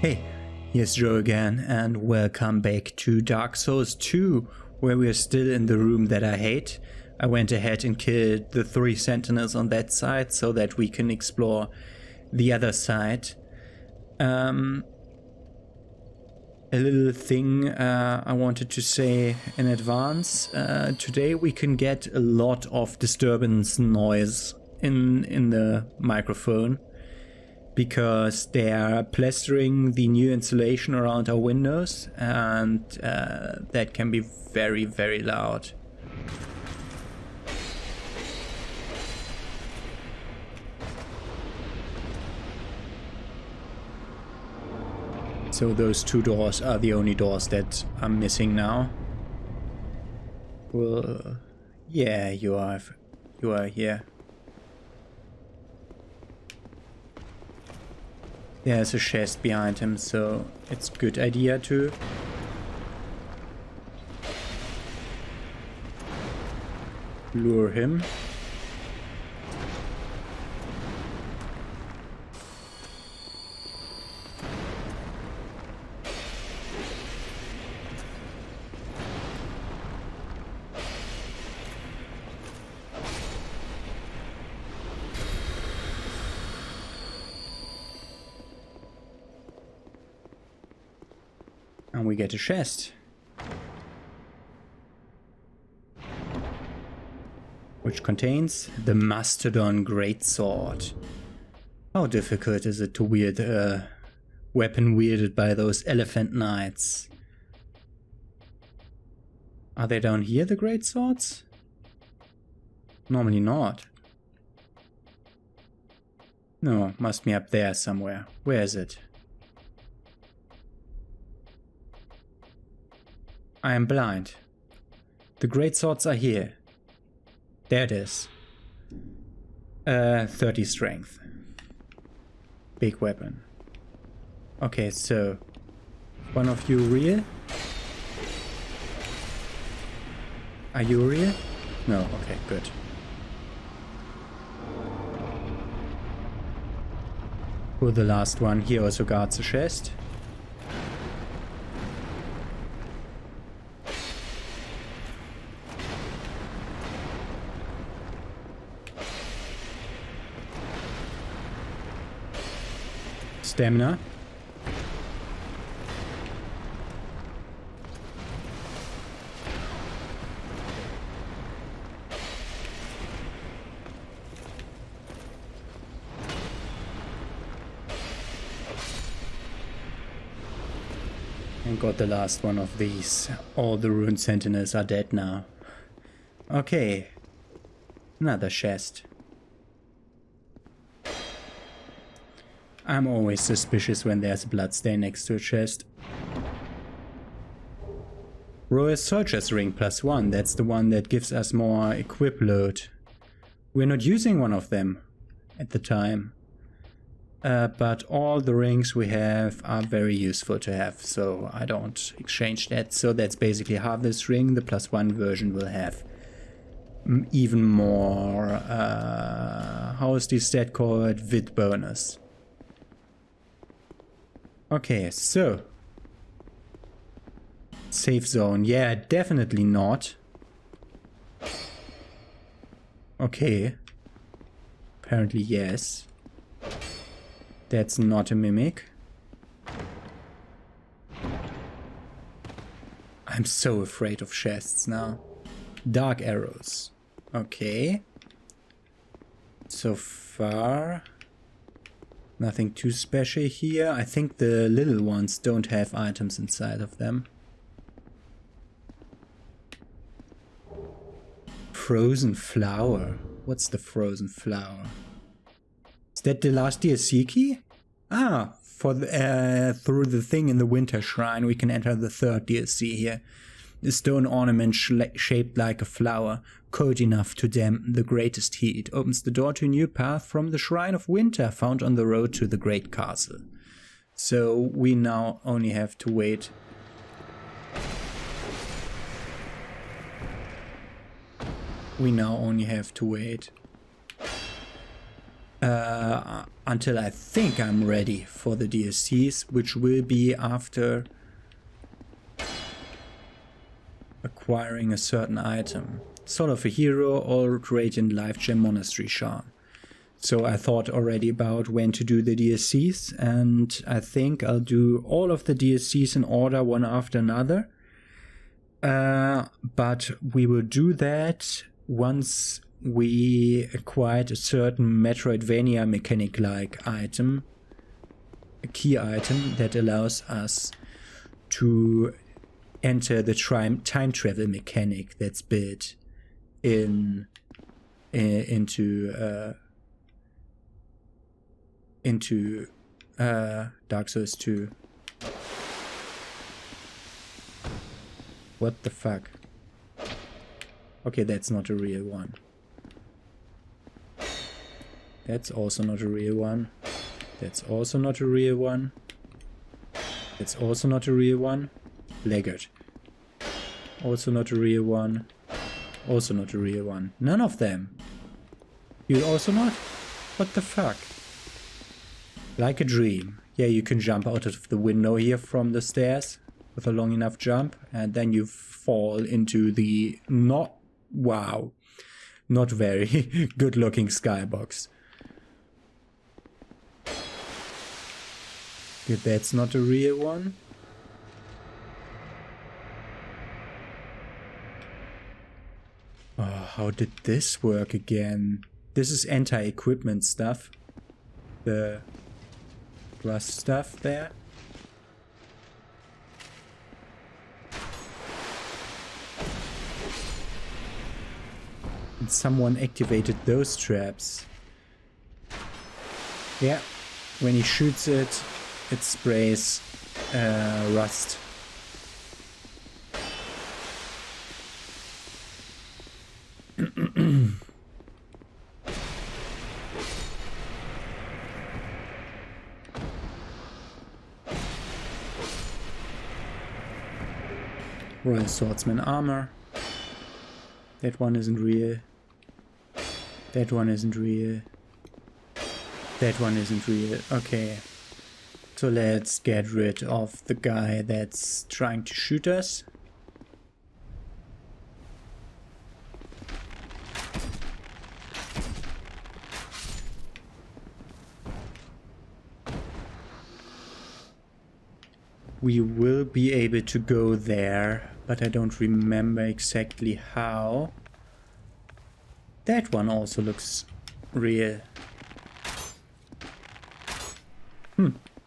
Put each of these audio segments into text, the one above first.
Hey, here's Joe again, and welcome back to Dark Souls 2, where we're still in the room that I hate. I went ahead and killed the 3 sentinels on that side so that we can explore the other side. A little thing I wanted to say in advance. Today we can get a lot of disturbance noise in the microphone, because they are plastering the new insulation around our windows, and that can be very, very loud. So those 2 doors are the only doors that are missing now. Well, yeah, you are here. There's a chest behind him, so it's a good idea to lure him. And we get a chest, which contains the Mastodon Greatsword. How difficult is it to wield a weapon wielded by those elephant knights? Are they down here, the Greatswords? Normally not. No, must be up there somewhere. Where is it? I am blind. The great swords are here. There it is. 30 strength. Big weapon. Okay, so one of you real? Are you real? No, okay, good. For the last one, he also guards the chest. Stamina. And got the last one of these. All the rune sentinels are dead now. Okay. Another chest. I'm always suspicious when there's a bloodstain next to a chest. Royal Soldier's Ring +1, that's the one that gives us more equip load. We're not using one of them at the time. But all the rings we have are very useful to have, so I don't exchange that. So that's basically half this ring. The +1 version will have even more, how is this stat called? Vid bonus. Okay, so safe zone. Yeah, definitely not. Okay. Apparently yes. That's not a mimic. I'm so afraid of chests now. Dark arrows. Okay. So far nothing too special here. I think the little ones don't have items inside of them. Frozen flower. What's the frozen flower? Is that the last DLC key? Ah, for the, through the thing in the Winter Shrine we can enter the 3rd DLC here. A stone ornament shaped like a flower, cold enough to dampen the greatest heat, opens the door to a new path from the Shrine of Winter found on the road to the Great Castle. So we now only have to wait. until I think I'm ready for the DLCs, which will be after acquiring a certain item. Soul of a Hero or Radiant Life Gem Monastery Charm. So I thought already about when to do the DLCs, and I think I'll do all of the DLCs in order, one after another. But we will do that once we acquired a certain Metroidvania mechanic-like item, a key item that allows us to enter the time travel mechanic that's built into Dark Souls 2. What the fuck? Okay, that's not a real one. That's also not a real one. That's also not a real one. That's also not a real one. Laggard. Also not a real one. Also not a real one. None of them. You also not? What the fuck? Like a dream. Yeah, you can jump out of the window here from the stairs with a long enough jump, and then you fall into the not very good looking skybox. Yeah, that's not a real one. Oh, how did this work again? This is anti-equipment stuff. The rust stuff there. And someone activated those traps. Yeah, when he shoots it, it sprays rust. Royal Swordsman armor. That one isn't real. That one isn't real. That one isn't real. Okay. So let's get rid of the guy that's trying to shoot us. We will be able to go there, but I don't remember exactly how. That one also looks real.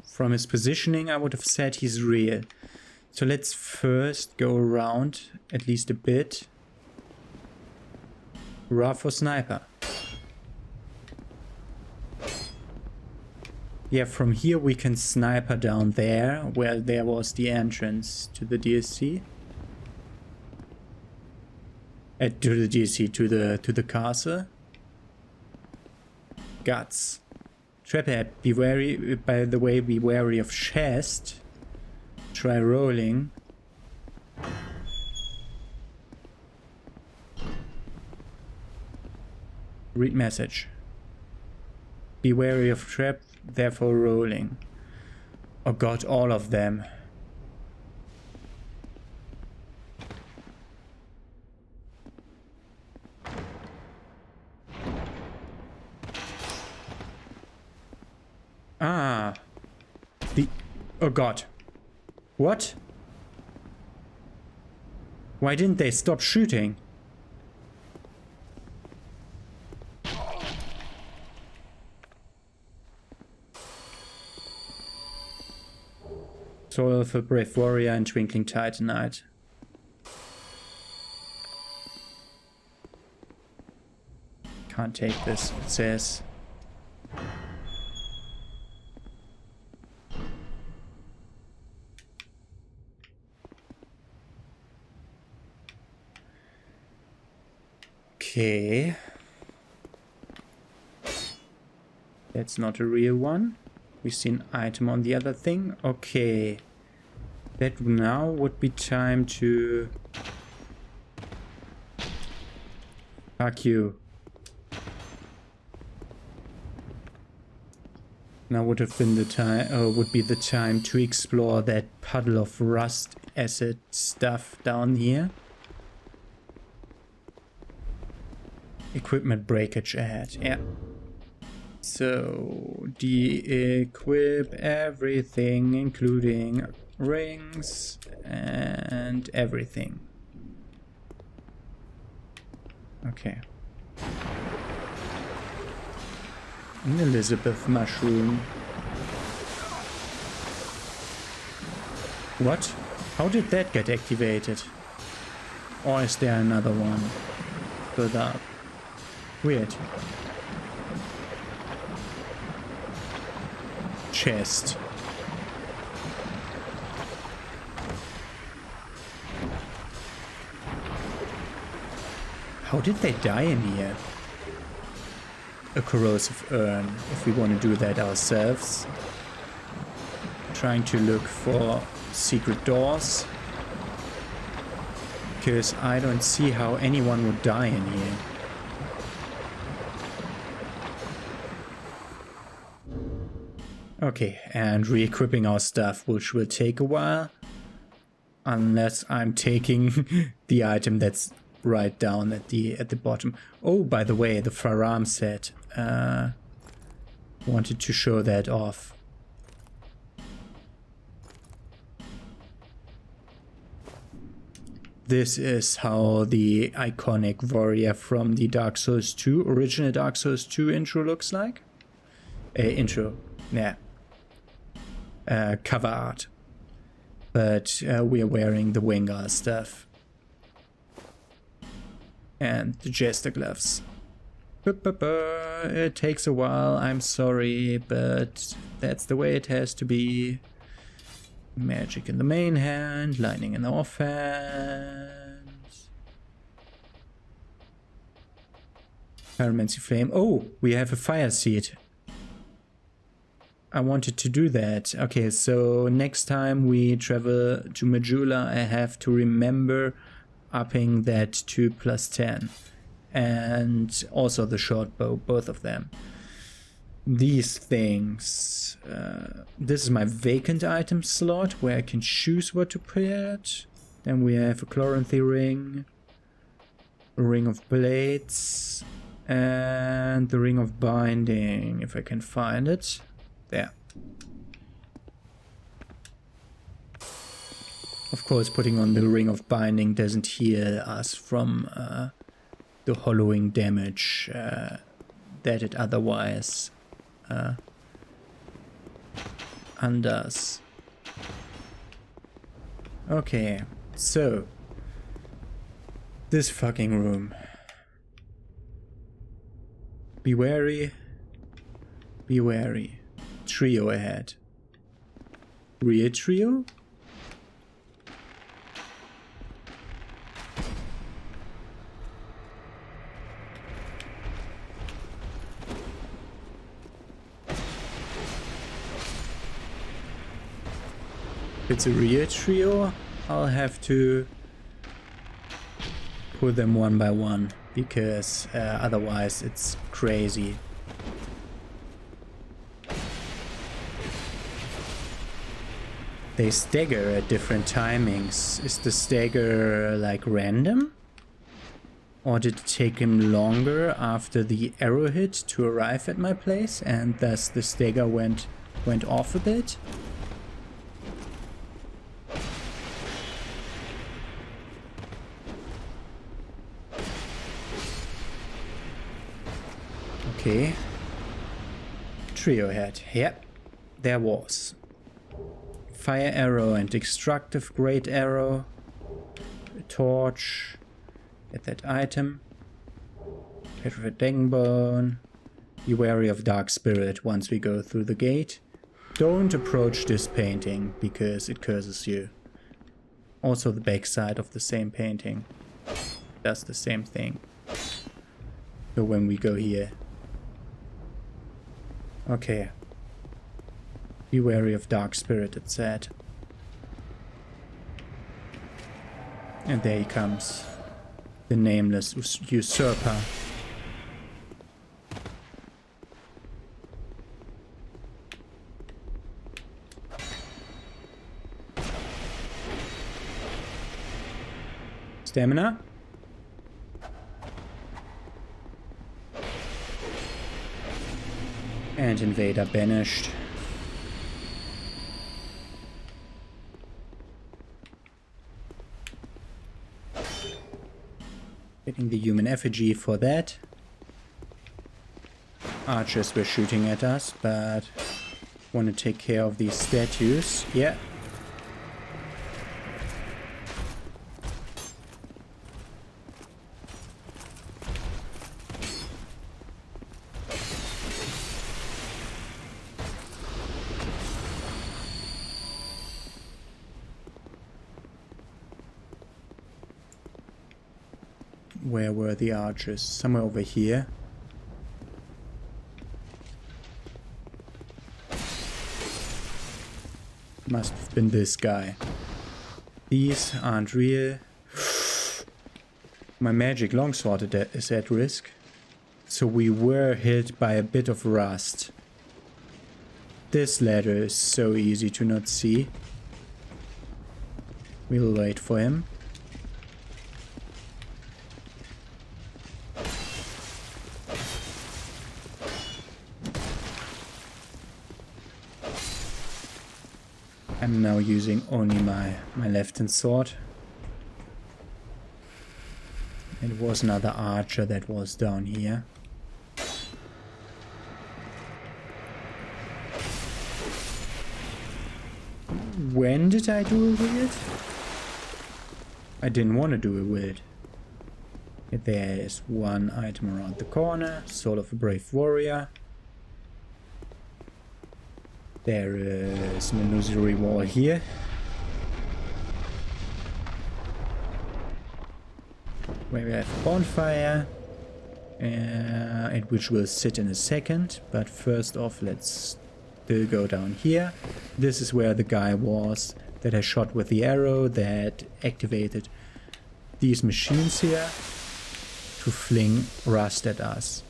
From his positioning, I would have said he's real. So let's first go around at least a bit. Rough or sniper? Yeah, from here we can sniper down there, where there was the entrance to the DLC. To the DLC, to the castle. Guts. Traphead, be wary, by the way, be wary of chest. Try rolling. Read message. Be wary of trap, therefore rolling. Oh god, all of them. Ah. Oh god. What? Why didn't they stop shooting? Soul of a Brave Warrior and Twinkling Titanite. Can't take this, it says. Okay. That's not a real one. We see an item on the other thing. Okay. That now would be time to... Fuck you. Now would have been the time, or would be the time to explore that puddle of rust acid stuff down here. Equipment breakage ahead, yeah. So, de-equip everything, including rings and everything. Okay. An Elizabeth mushroom. What? How did that get activated? Or is there another one? Build up. Weird. Chest. How did they die in here? A corrosive urn, if we want to do that ourselves. Trying to look for secret doors. Because I don't see how anyone would die in here. Okay, and re-equipping our stuff, which will take a while. Unless I'm taking the item that's right down at the bottom. Oh, by the way, the Faram set. Wanted to show that off. This is how the iconic warrior from the Dark Souls 2, original Dark Souls 2 intro looks like. Cover art. But we are wearing the Wingar stuff. And the Jester gloves. It takes a while, I'm sorry, but that's the way it has to be. Magic in the main hand, lightning in the off hand. Pyromancy flame. Oh, we have a fire seed. I wanted to do that. Okay, so next time we travel to Majula, I have to remember upping that to +10. And also the short bow, both of them. These things. This is my vacant item slot where I can choose what to put. Then we have a Chloranthy ring, a ring of blades, and the ring of binding, if I can find it. There. Of course, putting on the ring of binding doesn't heal us from the hollowing damage that it otherwise undoes. Okay, so this fucking room. Be wary. Be wary. Trio ahead. Rear trio? If it's a rear trio, I'll have to pull them one by one, because otherwise it's crazy. They stagger at different timings. Is the stagger like random? Or did it take him longer after the arrow hit to arrive at my place and thus the stagger went off a bit? Okay. Trio head. Yep, there was. Fire arrow and destructive great arrow. A torch. Get that item. Petrified Bone. Be wary of dark spirit once we go through the gate. Don't approach this painting because it curses you. Also the backside of the same painting does the same thing. So when we go here. Okay. Be wary of dark spirit, it said. And there he comes. The nameless usurper. stamina. And invader banished. Getting the human effigy for that. Archers were shooting at us, but want to take care of these statues. Yeah. Where were the archers? Somewhere over here. Must have been this guy. These aren't real. My magic longsword is at risk. So we were hit by a bit of rust. This ladder is so easy to not see. We'll wait for him. I'm now using only my left-hand sword. It was another archer that was down here. When did I do a wield? I didn't want to do a wield. There is one item around the corner. Soul of a Brave Warrior. There is an illusory wall here. Where we have a bonfire. Which will sit in a second. But first off, let's still go down here. This is where the guy was that I shot with the arrow that activated these machines here to fling rust at us.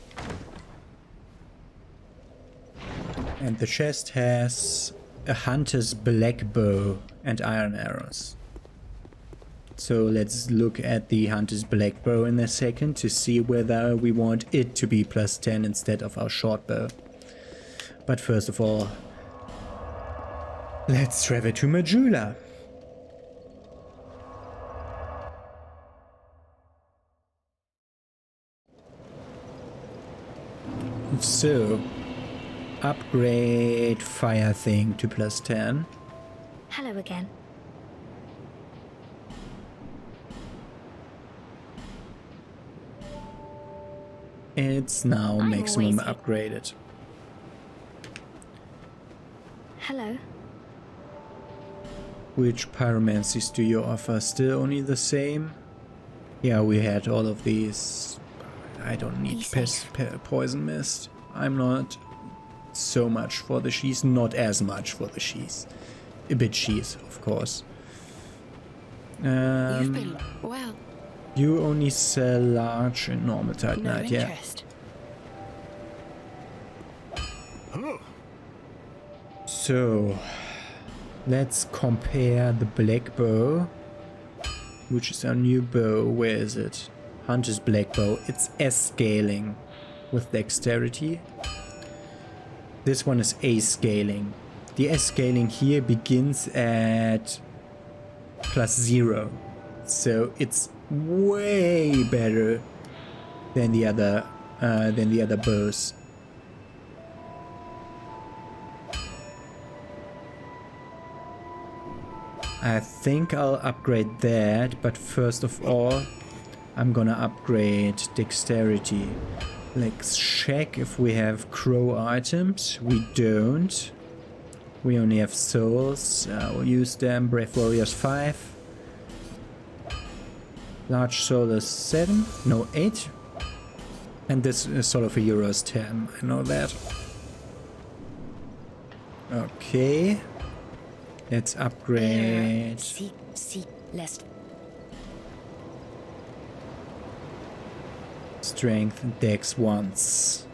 And the chest has a hunter's black bow and iron arrows. So let's look at the hunter's black bow in a second to see whether we want it to be +10 instead of our short bow. But first of all, let's travel to Majula. So, upgrade fire thing to +10. Hello again. It's now maximum upgraded. Hello. Which pyromancies do you offer? Still only the same? Yeah, we had all of these. I don't need poison mist. I'm not so much for the sheath, not as much for the sheath. A bit sheath, of course. You've been well. You only sell large and normal Titanite, yeah. So, let's compare the black bow, which is our new bow. Where is it? Hunter's black bow. It's S scaling with dexterity. This one is A scaling. The S scaling here begins at +0. So it's way better than the other bows. I think I'll upgrade that, but first of all, I'm gonna upgrade dexterity. Let's check if we have crow items. We don't. We only have souls. We'll use them. Brave Warriors 5. Large soul is 7. No, 8. And this is sort of a Euros 10. I know that. Okay. Let's upgrade. Strength and dex once.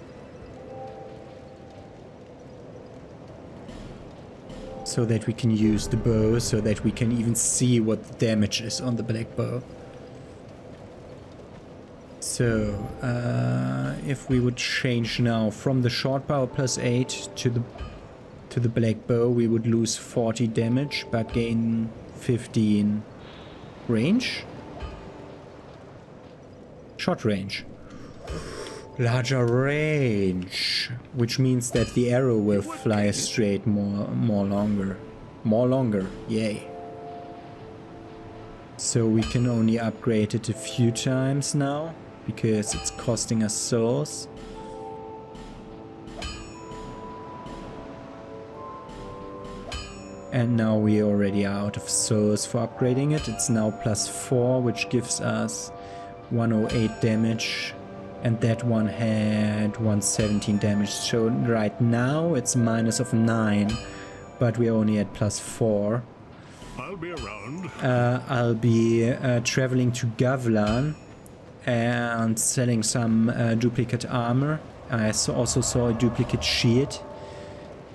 So that we can use the bow, so that we can even see what the damage is on the black bow. So, if we would change now from the short bow +8 to the black bow, we would lose 40 damage but gain 15 range. Short range. Larger range, which means that the arrow will fly straight more longer. More longer, yay. So we can only upgrade it a few times now, because it's costing us souls. And now we are already out of souls for upgrading it. It's now +4, which gives us 108 damage. And that one had 117 damage. So right now it's -9, but we're only at +4. I'll be around. I'll be traveling to Gavlan and selling some duplicate armor. I also saw a duplicate shield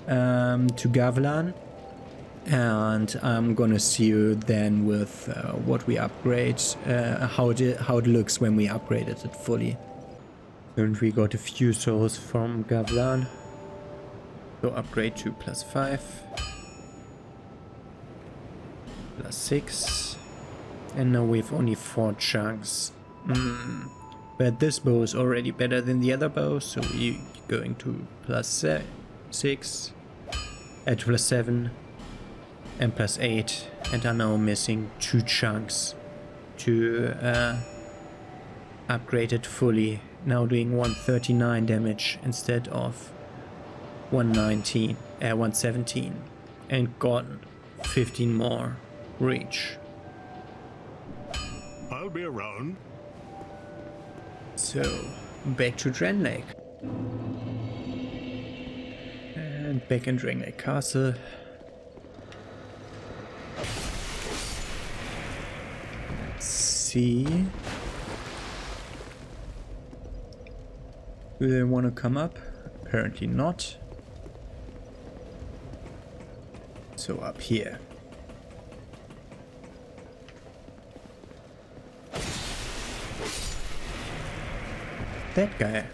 to Gavlan. And I'm gonna see you then with what we upgrade, how it looks when we upgraded it fully. And we got a few souls from Gavlan. So upgrade to +5. +6. And now we have only 4 chunks. But this bow is already better than the other bow, so we're going to +6, at +7, and +8, and are now missing 2 chunks to upgrade it fully. Now doing 139 damage instead of 117, and gotten 15 more reach. I'll be around. So, back to Drangleic. And back in Drangleic Castle. Let's see. Do they want to come up? Apparently not. So up here. That guy.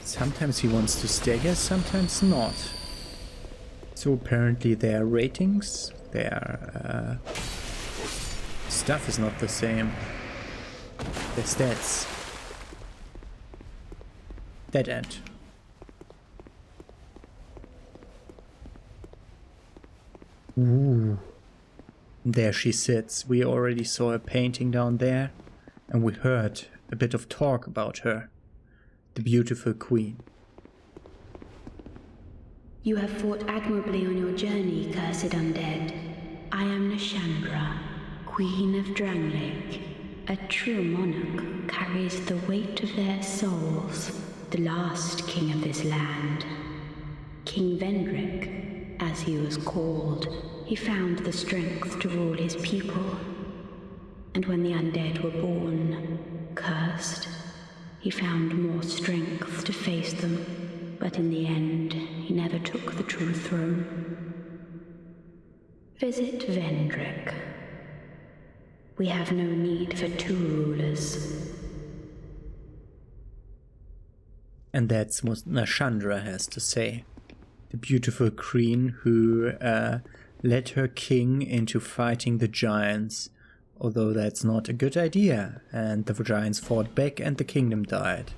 Sometimes he wants to stagger, sometimes not. So apparently their ratings, their stuff is not the same. Their stats. Dead end. Ooh. There she sits. We already saw a painting down there, and we heard a bit of talk about her. The beautiful queen. You have fought admirably on your journey, cursed undead. I am Nashandra, Queen of Drangleic. A true monarch carries the weight of their souls, the last king of this land. King Vendrick, as he was called, he found the strength to rule his people. And when the undead were born, cursed, he found more strength to face them, but in the end, he never took the true throne. Visit Vendrick. We have no need for 2 rulers. And that's what Nashandra has to say. The beautiful queen who led her king into fighting the giants, although that's not a good idea, and the giants fought back and the kingdom died.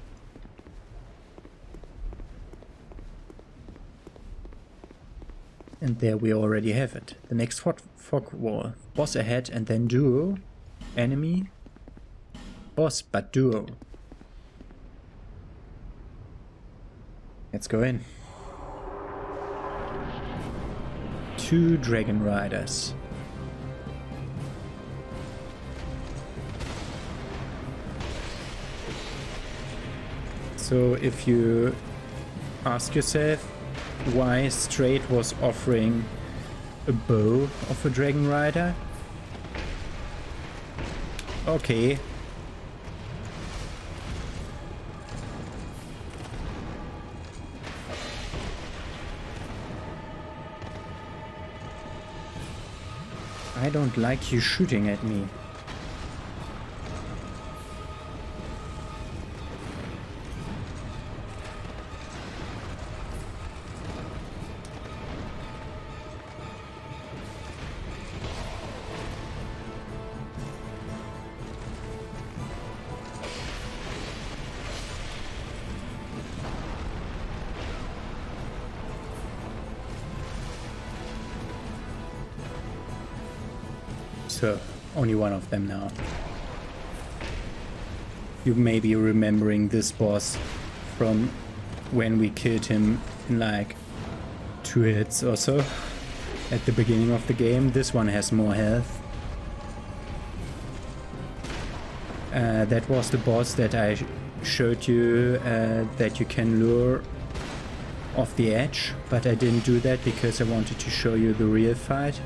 And there we already have it. The next fog wall. Boss ahead and then duo. Enemy. Boss but duo. Let's go in. 2 Dragonriders. So if you ask yourself why Straight was offering a bow of a Dragonrider, okay. I don't like you shooting at me. So, only one of them now. You may be remembering this boss from when we killed him in like 2 hits or so at the beginning of the game. This one has more health. That was the boss that I showed you that you can lure off the edge, but I didn't do that because I wanted to show you the real fight.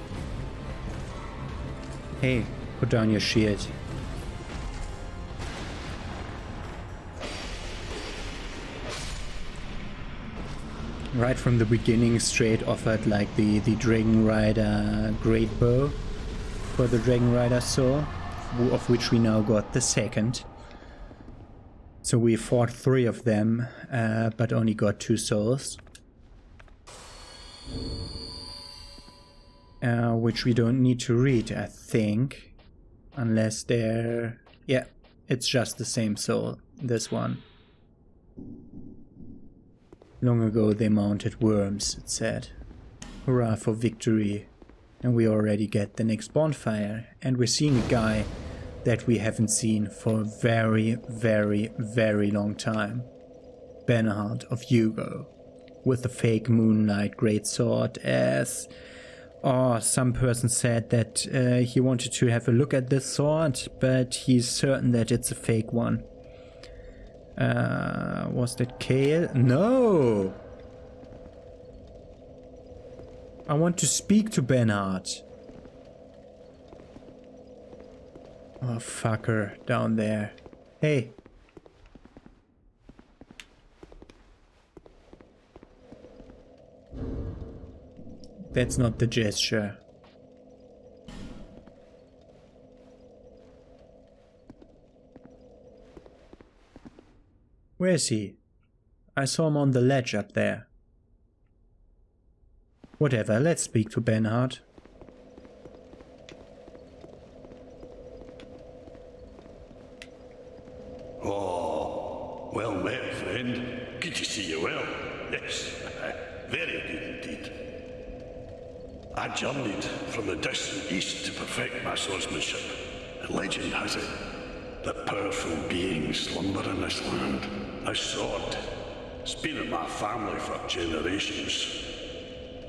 Hey, put down your shield. Right from the beginning, straight offered like the Dragonrider great bow for the Dragonrider sword, of which we now got the second. So we fought 3 of them, but only got 2 souls. Which we don't need to read, I think. Unless they're... yeah, it's just the same soul, this one. Long ago they mounted worms, it said. Hurrah for victory. And we already get the next bonfire. And we're seeing a guy that we haven't seen for a very, very, very long time. Bernhard of Hugo. With the fake moonlight greatsword as... oh, some person said that he wanted to have a look at this sword, but he's certain that it's a fake one. Was that Kale? No! I want to speak to Bernhard. Oh, fucker, down there. Hey. That's not the gesture. Where is he? I saw him on the ledge up there. Whatever, let's speak to Bernhard. Oh, well met, friend. Good to see you well. Yes, very good indeed. I journeyed from the distant east to perfect my swordsmanship, and legend has it that powerful beings slumber in this land. A sword. It's been in my family for generations,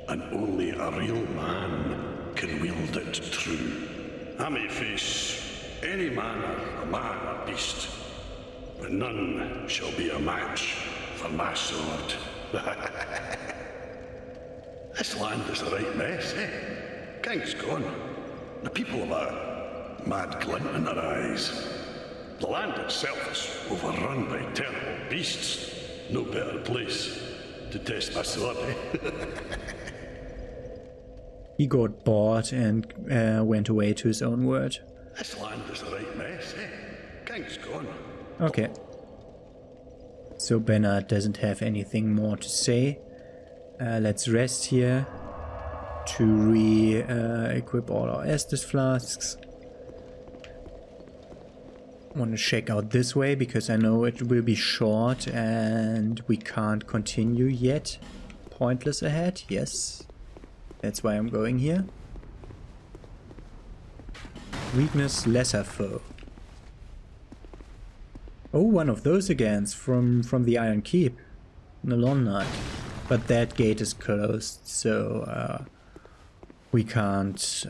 and only a real man can wield it true. I may face any manner of man or beast, but none shall be a match for my sword. This land is a right mess, eh? King's gone. The people have a mad glint in their eyes. The land itself is overrun by terrible beasts. No better place to test my sword, eh? He got bored and went away to his own word. This land is a right mess, eh? King's gone. Okay. So Bernhard doesn't have anything more to say. Let's rest here to re-equip all our Estus flasks. Want to check out this way because I know it will be short and we can't continue yet. Pointless ahead, yes. That's why I'm going here. Weakness, lesser foe. Oh, one of those again from the Iron Keep. Nalon Knight. But that gate is closed, so we can't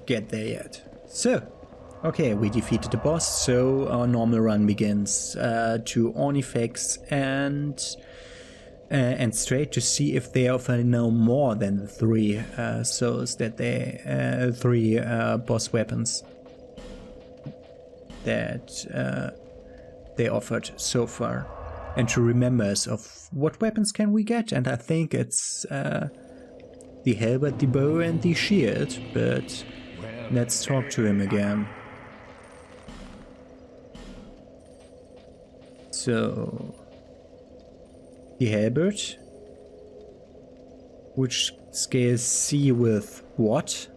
get there yet. So, okay, we defeated the boss, so our normal run begins to Ornifex and straight to see if they offer no more than the 3 souls that they 3 boss weapons that they offered so far. and to remind us of what weapons can we get. And I think it's the halberd, the bow, and the shield. But let's talk to him again. So, the halberd, which scales C with what?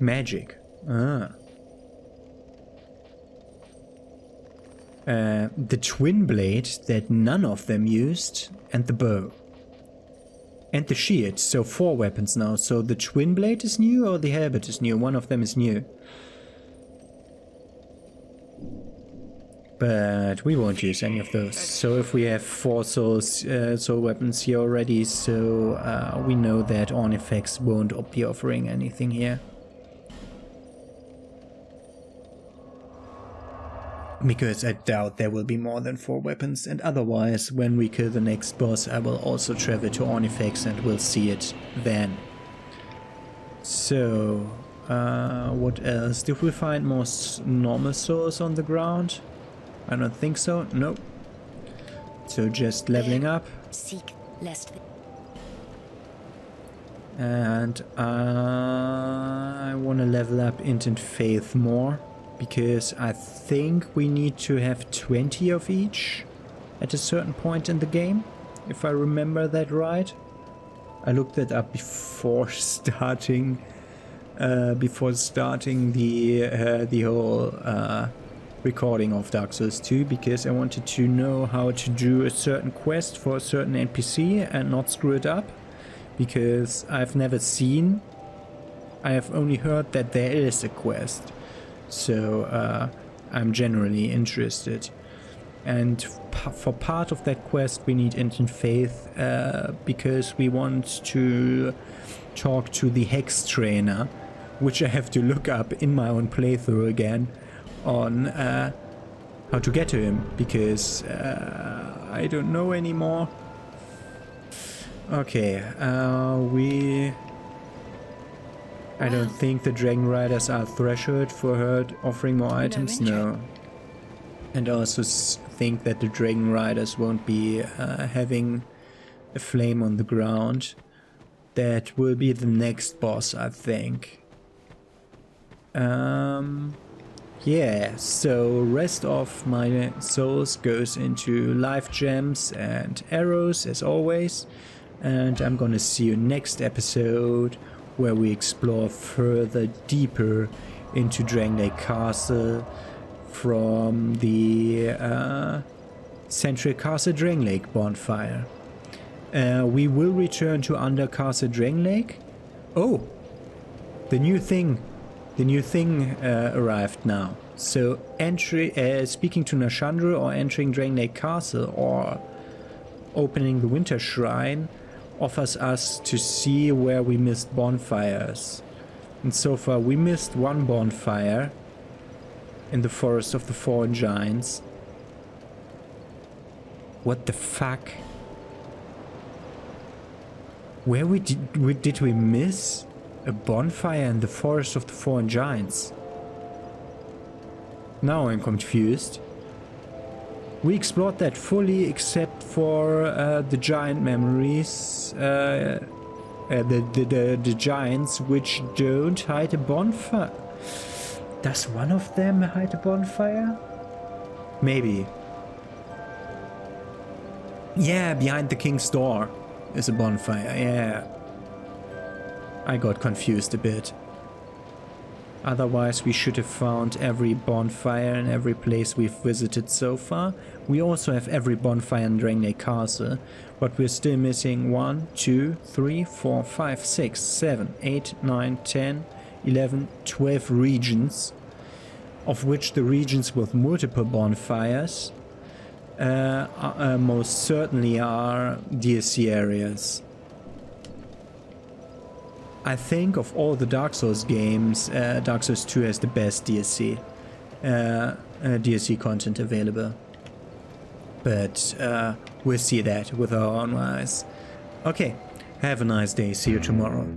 Magic. Ah. The twin blade that none of them used, and the bow. And the shield, so 4 weapons now. So the twin blade is new or the halberd is new? One of them is new. But we won't use any of those. So if we have 4 soul weapons here already, so we know that Ornifex won't be offering anything here. Because I doubt there will be more than 4 weapons, and otherwise, when we kill the next boss, I will also travel to Ornifex and we'll see it then. So, what else? Did we find more normal souls on the ground? I don't think so. Nope. So just leveling up. Seek lest. And I want to level up Instant Faith more. Because I think we need to have 20 of each at a certain point in the game, if I remember that right. I looked that up before starting the whole recording of Dark Souls 2, because I wanted to know how to do a certain quest for a certain NPC and not screw it up, because I've never seen, I have only heard that there is a quest. So I'm generally interested, and for part of that quest we need Instant Faith because we want to talk to the Hex Trainer, which I have to look up in my own playthrough again on how to get to him, because I don't know anymore. Okay, I don't think the Dragonriders are threshold for her offering more items, no. And I also think that the Dragonriders won't be having a flame on the ground. That will be the next boss, I think. Yeah, so rest of my souls goes into life gems and arrows as always. And I'm gonna see you next episode, where we explore further deeper into Drangleic Castle from the Central Castle Drangleic bonfire. We will return to Under Castle Drangleic. Oh, the new thing arrived now. So speaking to Nashandra or entering Drangleic Castle or opening the Winter Shrine offers us to see where we missed bonfires. And so far we missed one bonfire in the Forest of the Fallen Giants. What the fuck? Where did we miss a bonfire in the Forest of the Fallen Giants? Now I'm confused. We explored that fully except for the giant memories, the giants which don't hide a bonfire. Does one of them hide a bonfire? Maybe. Yeah, behind the king's door is a bonfire, yeah. I got confused a bit. Otherwise, we should have found every bonfire in every place we've visited so far. We also have every bonfire in Drangleic Castle, but we're still missing 1, 2, 3, 4, 5, 6, 7, 8, 9, 10, 11, 12 regions, of which the regions with multiple bonfires most certainly are DLC areas. I think of all the Dark Souls games, Dark Souls 2 has the best DLC content available. But we'll see that with our own eyes. Okay, have a nice day, see you tomorrow.